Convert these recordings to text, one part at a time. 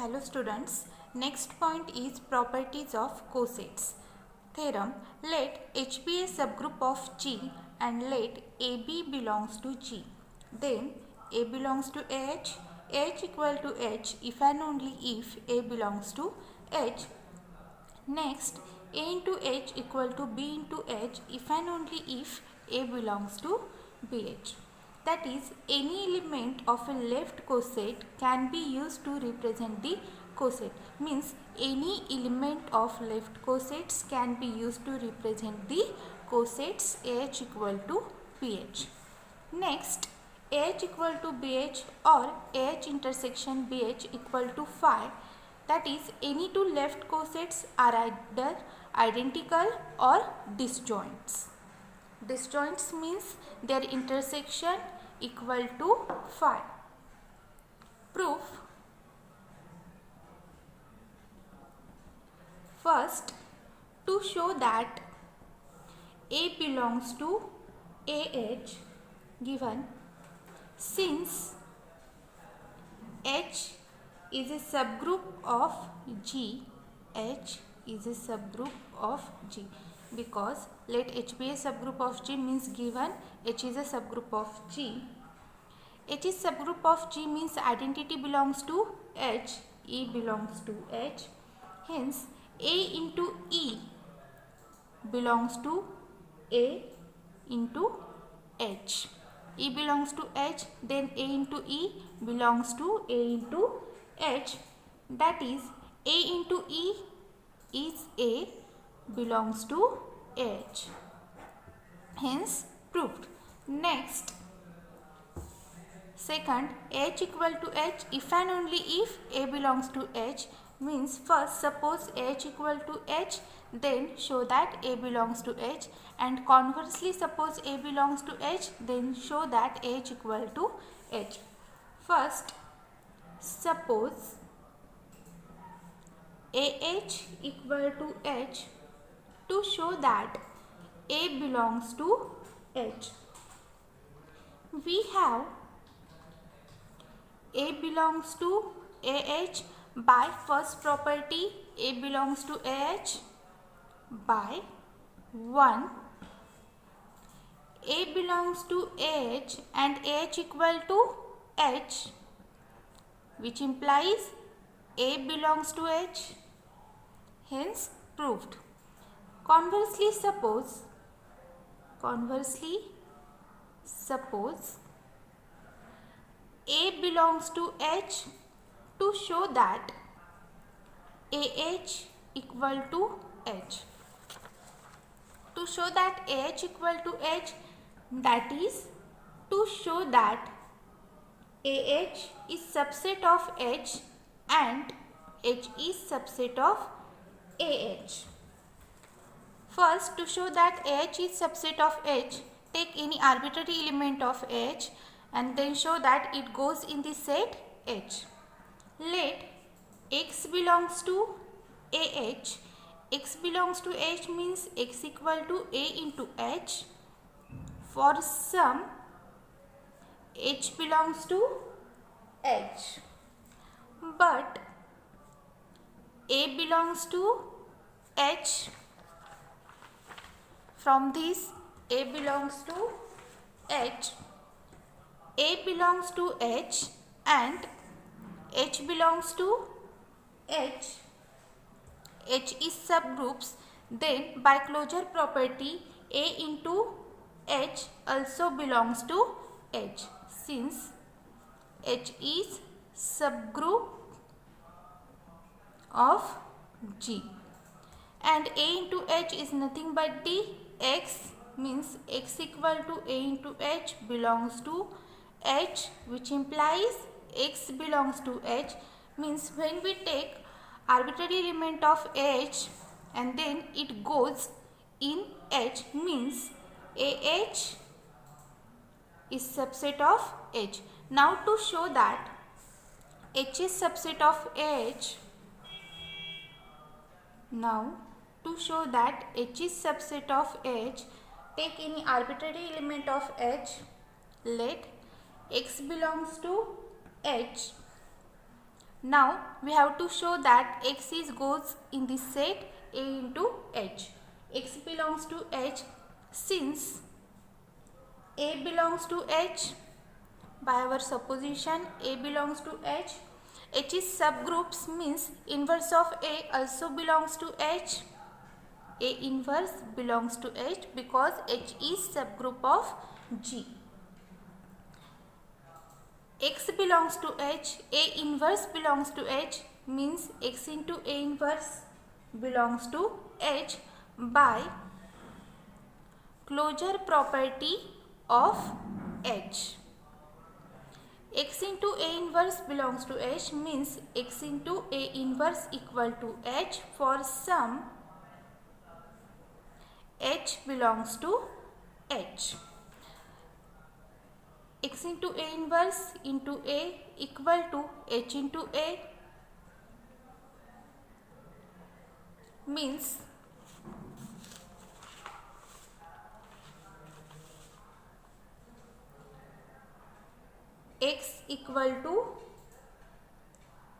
Hello students, next point is properties of cosets. Theorem, let H be a subgroup of G and let AB belongs to G. Then A belongs to H equal to H if and only if A belongs to H. Next, A into H equal to B into H if and only if A belongs to BH. That is, any element of a left coset can be used to represent the coset. Means any element of left cosets can be used to represent the cosets AH equal to BH. Next, AH equal to BH or AH intersection BH equal to phi. That is, any two left cosets are either identical or disjoints. Disjoints means their intersection equal to phi. Proof. First, to show that A belongs to AH, given since H is a subgroup of G, H is a subgroup of G, because let H be a subgroup of G means given H is a subgroup of G. H is subgroup of G means identity belongs to H, E belongs to H. Hence, A into E belongs to A into H. E belongs to H, then A into E belongs to A into H. That is, A into E is A belongs to H. Hence, proved. Next, second, H equal to H if and only if A belongs to H. Means first suppose H equal to H, then show that A belongs to H, and conversely suppose A belongs to H, then show that H equal to H. First, suppose AH equal to H, to show that A belongs to H. We have A belongs to AH by first property A belongs to AH by 1. A belongs to AH and AH equal to H, which implies A belongs to H. Hence, proved. Conversely, suppose A belongs to H, to show that AH equal to H. To show that AH equal to H, that is, to show that AH is subset of H and H is subset of AH. First, to show that AH is subset of H, take any arbitrary element of H and then show that it goes in the set H. Let X belongs to AH. X belongs to H means X equal to A into H for some H belongs to H. But A belongs to H. From this, A belongs to H. A belongs to H and H belongs to H. H is subgroups, then by closure property A into H also belongs to H, since H is subgroup of G, and A into H is nothing but the X, means X equal to A into H belongs to H, which implies X belongs to H. Means when we take arbitrary element of H and then it goes in H, means AH is subset of H. Now to show that H is subset of H, take any arbitrary element of H. Let X belongs to H Now we have to show that X is goes in the set A into H. X belongs to H. Since A belongs to H, by our supposition A belongs to H, H's subgroups means inverse of A also belongs to H. A inverse belongs to H because H is subgroup of G. X belongs to H, A inverse belongs to H means X into A inverse belongs to H by closure property of H. X into A inverse belongs to H means X into A inverse equal to H for some H belongs to H. X into A inverse into A equal to H into A means X equal to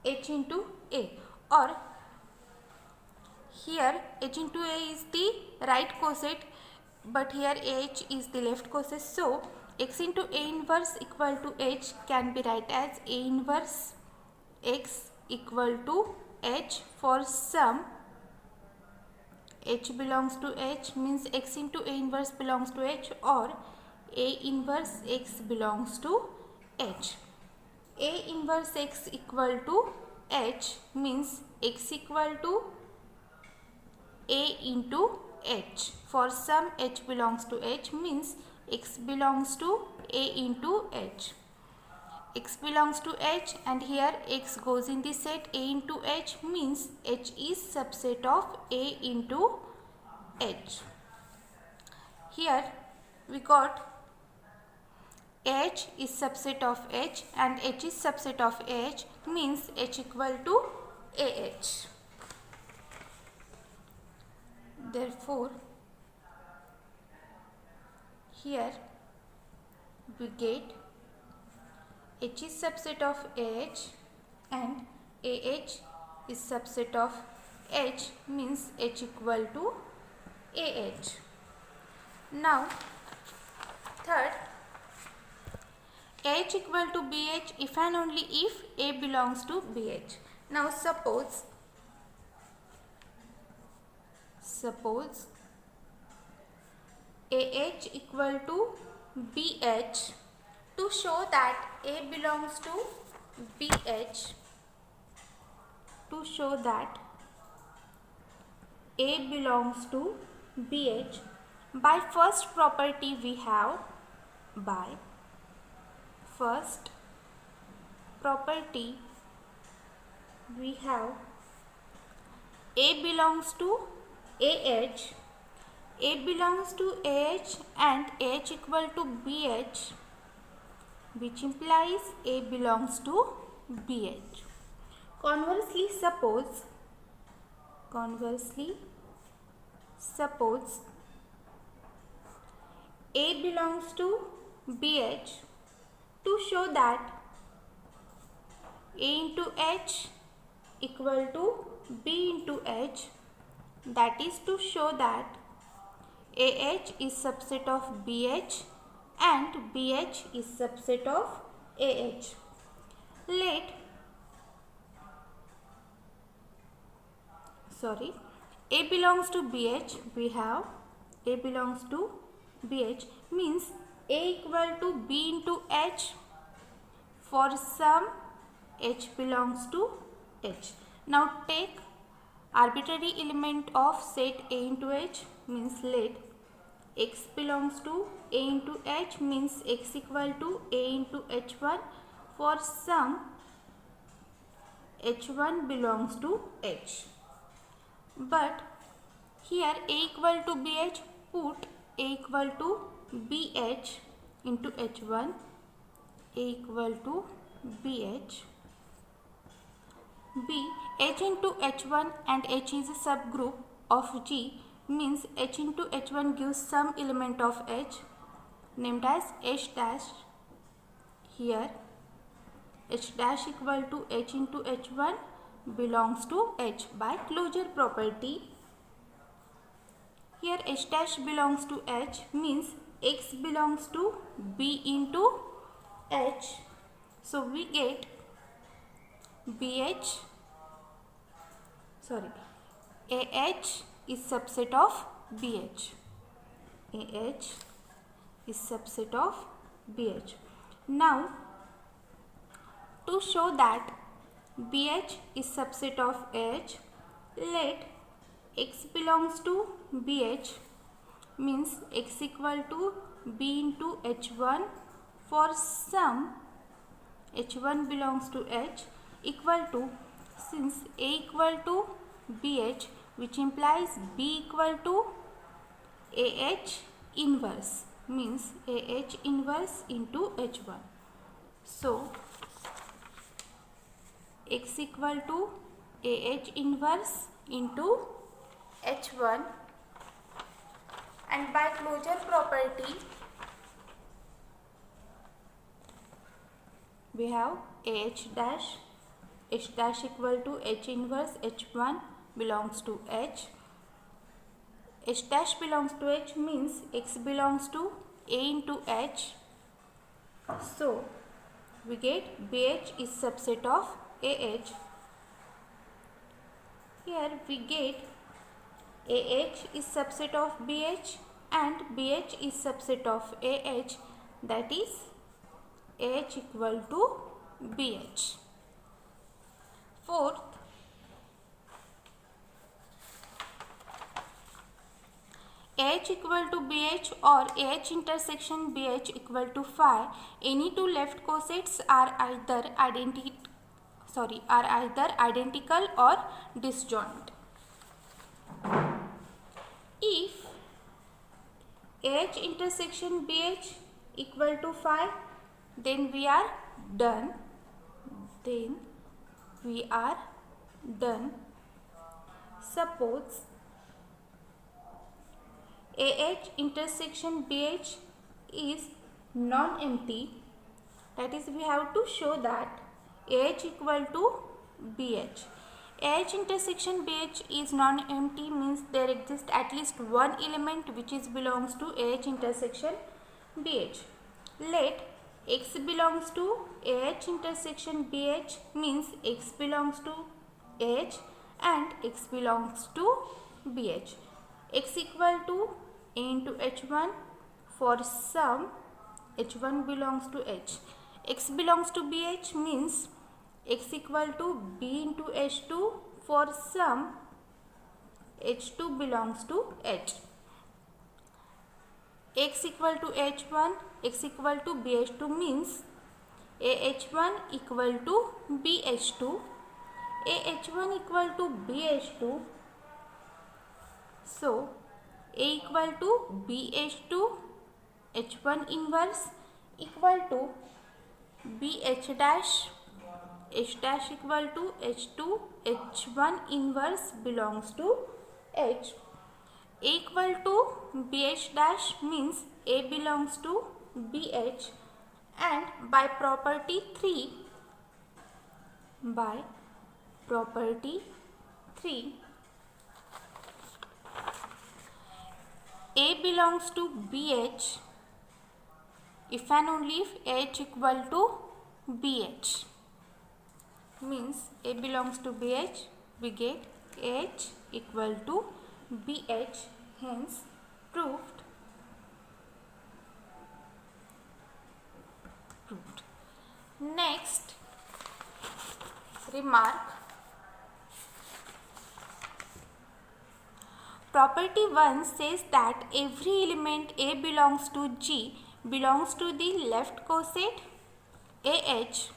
H into A, or here H into A is the right coset but here H is the left coset. So X into A inverse equal to H can be written as A inverse X equal to H for some H belongs to H means X into A inverse belongs to H, or A inverse X belongs to H. A inverse X equal to H means X equal to A into H for some H belongs to H means X belongs to A into H. X belongs to H and here X goes in the set A into H means H is subset of A into H. Here we got H is subset of H and H is subset of H means H equal to AH. Therefore, here we get H is subset of AH and AH is subset of H means H equal to AH. Now, third, H equal to BH if and only if A belongs to BH. Now suppose AH equal to BH. To show that A belongs to BH, by first property we have A belongs to AH, and AH equal to BH, which implies A belongs to BH. Conversely, suppose A belongs to BH. To show that A into H equal to B into H, that is to show that AH is subset of BH and BH is subset of AH. A belongs to BH, we have A belongs to BH means A equal to B into H for some H belongs to H. Now take arbitrary element of set A into H means let X belongs to A into H means X equal to A into H1 for some H1 belongs to H. But here A equal to BH, put A equal to BH into H1, A equal to BH, B H into H1 and H is a subgroup of G means H into H1 gives some element of H named as H dash. Here H dash equal to H into H1 belongs to H by closure property. Here H dash belongs to H means X belongs to B into H. So we get AH is subset of BH. AH is subset of BH. Now, to show that BH is subset of H, let X belongs to BH means X equal to B into H1 for some H1 belongs to H equal to, since A equal to BH, which implies B equal to AH inverse, means AH inverse into H1. So X equal to AH inverse into H1, and by closure property we have H dash equal to H inverse H1 belongs to H. H dash belongs to H means X belongs to A into H. So we get BH is subset of AH. Here we get AH is subset of BH and BH is subset of AH, that is AH equal to BH. Fourth, AH equal to BH or AH intersection BH equal to phi, any two left cosets are either identical or disjoint. If AH intersection BH equal to phi, then we are done. Suppose AH intersection BH is non-empty, that is we have to show that AH equal to BH. AH intersection BH is non-empty means there exists at least one element which belongs to AH intersection BH. Let X belongs to AH intersection BH means X belongs to H and X belongs to BH. X equal to A into H1 for some H1 belongs to H. X belongs to BH means X equal to B into H2 for some H2 belongs to H. X equal to H1, X equal to BH2 means AH1 equal to BH2, AH1 equal to BH2. So A equal to BH2 H1 inverse equal to BH dash H dash equal to H2 H1 inverse belongs to H. A equal to BH dash means A belongs to BH, and by property 3 A belongs to BH if and only if H equal to BH, means A belongs to BH, we get H equal to BH, hence proved. Next remark, property 1 says that every element A belongs to G belongs to the left coset AH.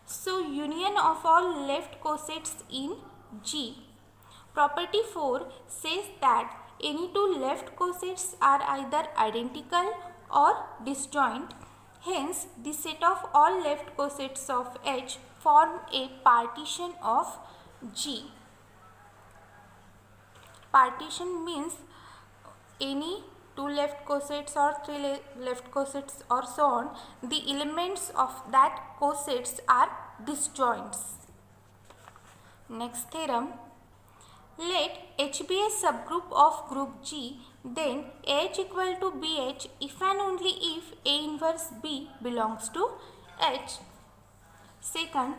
So union of all left cosets in G. Property 4 says that any two left cosets are either identical or disjoint. Hence, the set of all left cosets of H form a partition of G. Partition means any two left cosets or three left cosets or so on, the elements of that cosets are disjoints. Next theorem, let H be a subgroup of group G, then AH equal to BH if and only if A inverse B belongs to H. Second,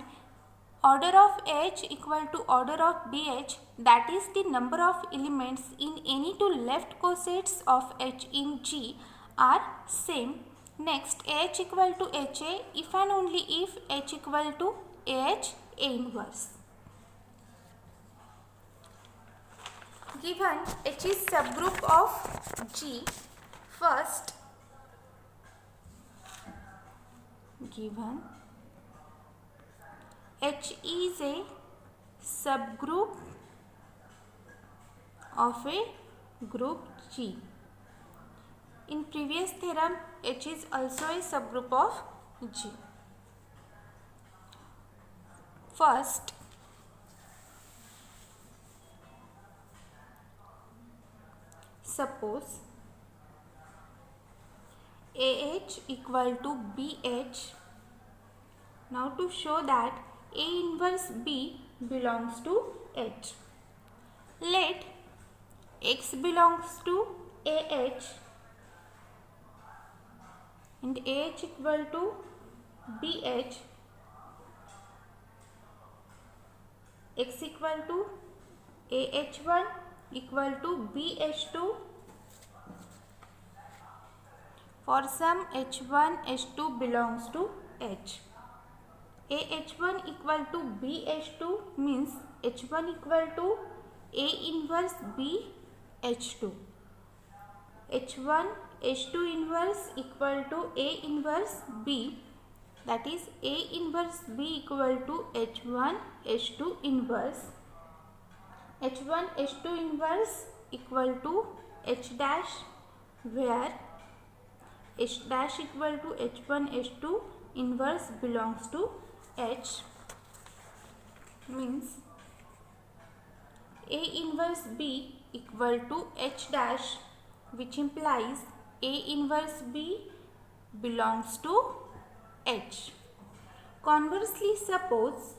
order of AH equal to order of BH, that is the number of elements in any two left cosets of H in G are same. Next, AH equal to HA if and only if H equal to AH A inverse. Given H is subgroup of G, first given H is a subgroup of a group G. In previous theorem, H is also a subgroup of G. First, suppose AH equal to BH. Now to show that A inverse B belongs to H, let X belongs to AH and AH equal to BH, X equal to AH1 equal to BH2 for some H1, H2 belongs to H. AH1 equal to BH2 means H1 equal to A inverse B H2. H1 H2 inverse equal to A inverse B, that is A inverse B equal to H1 H2 inverse. H1 H2 inverse equal to H dash, where H dash equal to H1 H2 inverse belongs to H, means A inverse B equal to H dash, which implies A inverse B belongs to H. Conversely, suppose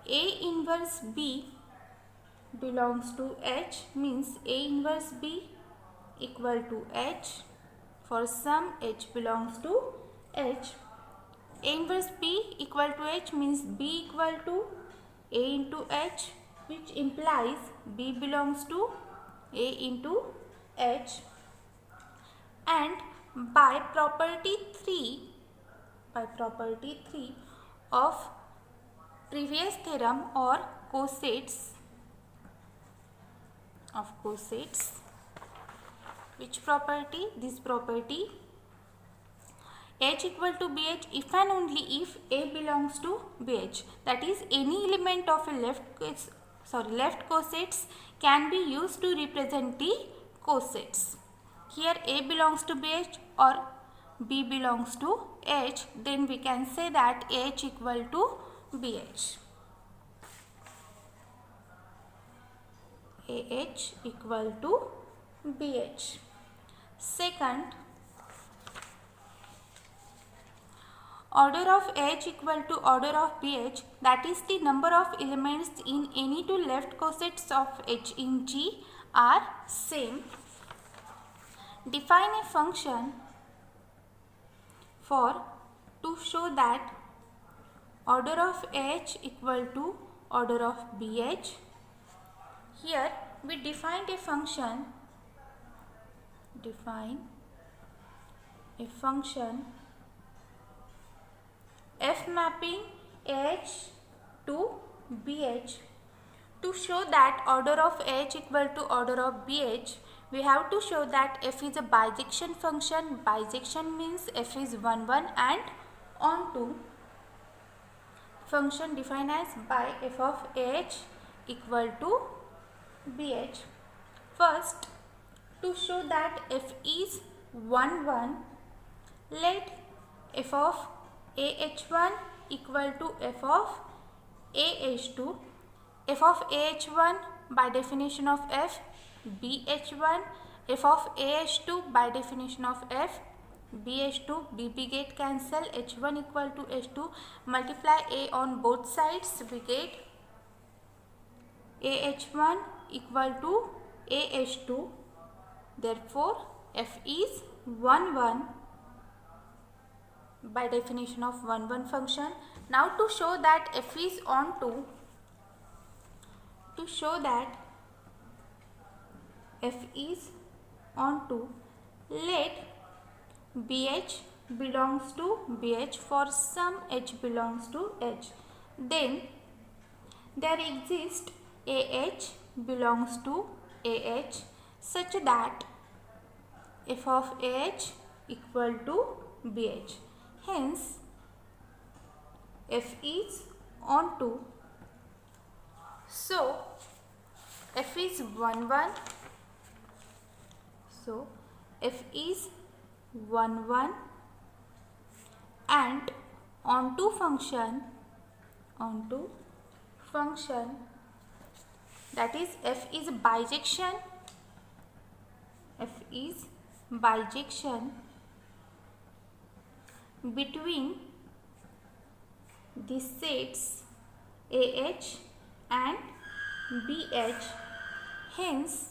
A inverse B belongs to H, means A inverse B equal to H for some H belongs to H. A inverse B equal to H means B equal to A into H, which implies B belongs to A into H. And by property 3 of previous theorem or cosets, which property? This property, H equal to BH if and only if A belongs to BH, that is any element of a left cosets can be used to represent the cosets. Here A belongs to BH or B belongs to H, then we can say that H equal to BH. AH equal to BH. Second, order of H equal to order of BH, that is the number of elements in any two left cosets of H in G are same. Define a function to show that order of H equal to order of BH. Here we defined a function, f mapping H to BH. To show that order of H equal to order of BH, we have to show that f is a bijection function. Bijection means f is 1, 1 and onto. Function defined as by f of H equal to BH. First, to show that f is 1, 1, let f of AH1 equal to f of AH2. F of AH1 by definition of f BH1, f of AH2 by definition of f BH2, BB get cancel, H1 equal to H2, multiply A on both sides, we get AH1 equal to AH2, therefore F is 1 1 by definition of 1 1 function. Now to show that F is onto, let BH belongs to BH for some H belongs to H. Then there exists AH belongs to AH such that F of AH equal to BH. Hence F is onto. So F is 1 1. So F is 1 1 and onto function that is F is bijection. Between the sets AH and BH. Hence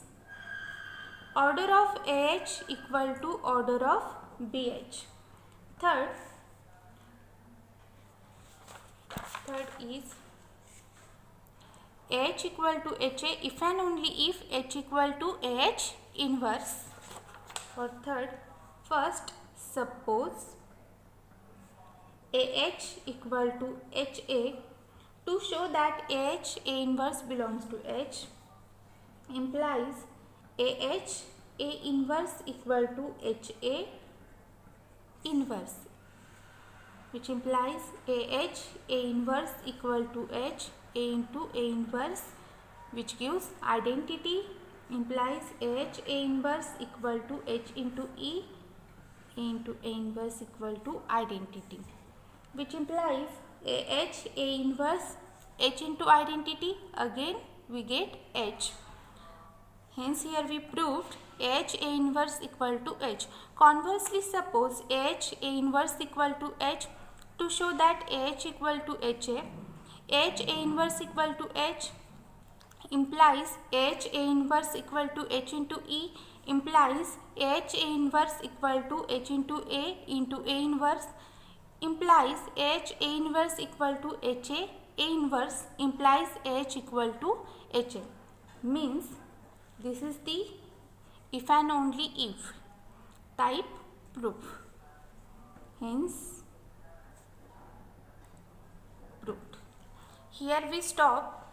order of AH equal to order of BH. Third is AH equal to HA if and only if H equal to AH inverse. For third, first suppose AH equal to HA. To show that AH A inverse belongs to H implies AH A inverse equal to HA inverse, which implies AH A inverse equal to H A into A inverse, which gives identity, implies AH A inverse equal to H into E, A into A inverse equal to identity, which implies AH A inverse H into identity, again we get H. Hence here we proved AH A inverse equal to H. Conversely, suppose AH A inverse equal to H. To show that AH equal to HA, AH A inverse equal to H implies AH A inverse equal to H into E, implies AH A inverse equal to H into A inverse, implies AH A inverse equal to HA A inverse, implies AH equal to HA. Means this is the if and only if type proof. Hence proved. Here we stop.